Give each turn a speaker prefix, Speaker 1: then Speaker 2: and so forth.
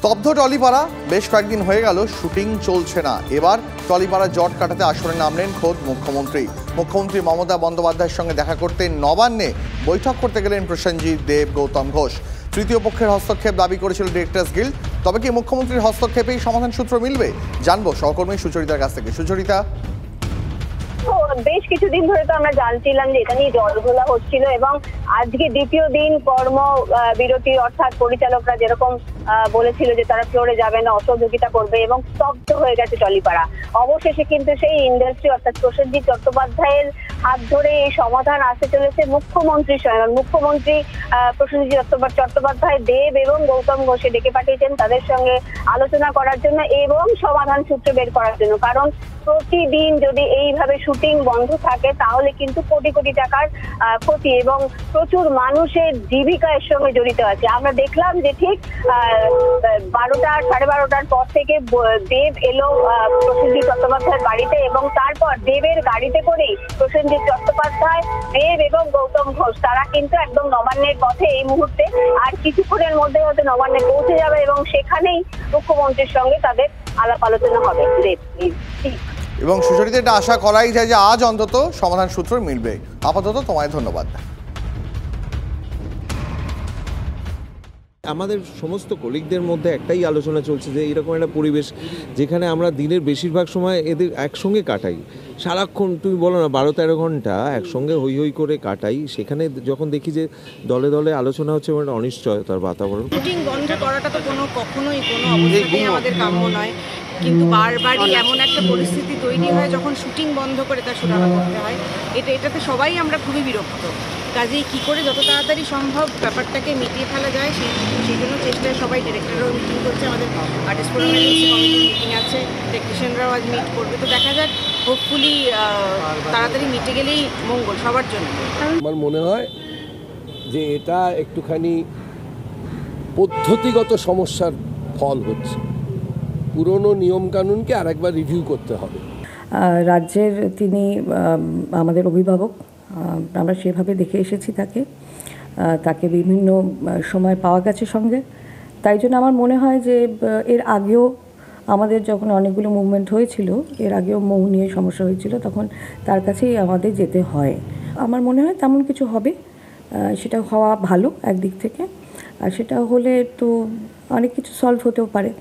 Speaker 1: স্তব্ধ টলিপাড়া, বেশ কয়েকদিন হয়ে গেল শুটিং চলছে না। এবার টলিপাড়া জট কাটাতে আসরে নামলেন খোদ মুখ্যমন্ত্রী। মুখ্যমন্ত্রী মমতা বন্দ্যোপাধ্যায়ের সঙ্গে দেখা করতে নবান্নে বৈঠক করতে গেলেন প্রসেনজিৎ দেব, গৌতম ঘোষ। তৃতীয় পক্ষের হস্তক্ষেপ দাবি করেছিল ডিরেক্টর্স গিল্ড। তবে কি মুখ্যমন্ত্রীর হস্তক্ষেপেই সমাধান সূত্র মিলবে, জানবো সহকর্মী সুচরিতার কাছ থেকে। সুচরিতা,
Speaker 2: বেশ কিছুদিন ধরে তো আমরা জানছিলাম যে এটা নিয়ে জলঘোলা হচ্ছিল এবং আজকে দ্বিতীয় দিন কর্ম বিরতি, অর্থাৎ পরিচালকরা যেরকম বলেছিল যে তারা ফ্লোরে যাবে না, অসহযোগিতা করবে এবং স্তব্ধ হয়ে গেছে টলিপাড়া। অবশেষে কিন্তু সেই ইন্ডাস্ট্রি অর্থাৎ প্রসেনজিৎ চট্টোপাধ্যায়ের হাত ধরে এই সমাধান আসতে চলেছে মুখ্যমন্ত্রীর সঙ্গে। মুখ্যমন্ত্রী প্রসেনজিৎ চট্টোপাধ্যায় দেব এবং গৌতম ঘোষকে ডেকে পাঠিয়েছেন তাদের সঙ্গে আলোচনা করার জন্য এবং সমাধান সূত্র বের করার জন্য। কারণ প্রতিদিন যদি এইভাবে শুটিং বন্ধ থাকে তাহলে কিন্তু কোটি কোটি টাকার ক্ষতি এবং প্রচুর মানুষের জীবিকা এর সঙ্গে জড়িত আছে। আমরা দেখলাম যে ঠিক 12টা সাড়ে 12টার পর থেকে দেব এলো প্রসেনজিৎ চট্টোপাধ্যায়ের বাড়িতে এবং তারপর দেবের গাড়িতে করেই প্রসেনজিৎ চট্টোপাধ্যায়, দেব এবং গৌতম ঘোষ তারা কিন্তু একদম নবান্নের পথে এই মুহূর্তে। আর কিছুক্ষণের মধ্যে হয়তো নবান্নে পৌঁছে যাবে এবং সেখানেই মুখ্যমন্ত্রীর সঙ্গে তাদের আলাপ আলোচনা হবে।
Speaker 1: এবং সুচরিতা, এটা আশা করাই যায় যে আজ অন্তত সমাধান সূত্র মিলবে। আপাতত তোমায় ধন্যবাদ।
Speaker 3: আমাদের সমস্ত কলিগদের মধ্যে একটাই আলোচনা চলছে যে এরকম একটা পরিবেশ যেখানে আমরা দিনের বেশিরভাগ সময় এদের একসঙ্গে কাটাই, সারাক্ষণ তুমি বলো না 12-13 ঘন্টা একসঙ্গে হই হই করে কাটাই। সেখানে যখন দেখি যে দলে দলে আলোচনা হচ্ছে এবং একটা অনিশ্চয়তার বাতাবরণ।
Speaker 4: শুটিং বন্ধ করাটা তো কখনোই কোনো অবস্থাতেই আমাদের কাম্য নয়, কিন্তু বারবারই এমন একটা পরিস্থিতি তৈরি হয় যখন শুটিং বন্ধ করে তার সুরাহা করতে হয়। এটাতে সবাই আমরা খুবই বিরক্ত। কাজেই কী করে যত তাড়াতাড়ি সম্ভব ব্যাপারটাকে মিটিয়ে ফেলা যায় সেই জন্য চেষ্টায় সবাই। ডিরেক্টররাও মিটিং করছে, আমাদের আর্টিস্ট পারফরম্যান্স কমিটির মিটিং আছে, টেকনিশিয়ানরাও আজ মিট করবে। তো দেখা যাক, হোপফুলি তাড়াতাড়ি মিটে গেলেই মঙ্গল সবার জন্য।
Speaker 5: আমার মনে হয় যে এটা একটুখানি পদ্ধতিগত সমস্যার ফল হচ্ছে। পুরনো নিয়মকানুনকে আরেকবার রিভিউ করতে হবে।
Speaker 6: রাজ্যের তিনি আমাদের অভিভাবক, আমরা সেভাবে দেখে এসেছি তাকে বিভিন্ন সময় পাওয়া গেছে সঙ্গে। তাই জন্য আমার মনে হয় যে এর আগেও আমাদের যখন অনেকগুলো মুভমেন্ট হয়েছিল, এর আগেও মৌ নিয়ে সমস্যা হয়েছিল, তখন তার কাছেই আমাদের যেতে হয়। আমার মনে হয় তেমন কিছু হবে, সেটা হওয়া ভালো একদিক থেকে। আর সেটা হলে তো অনেক কিছু সলভ হতেও পারে।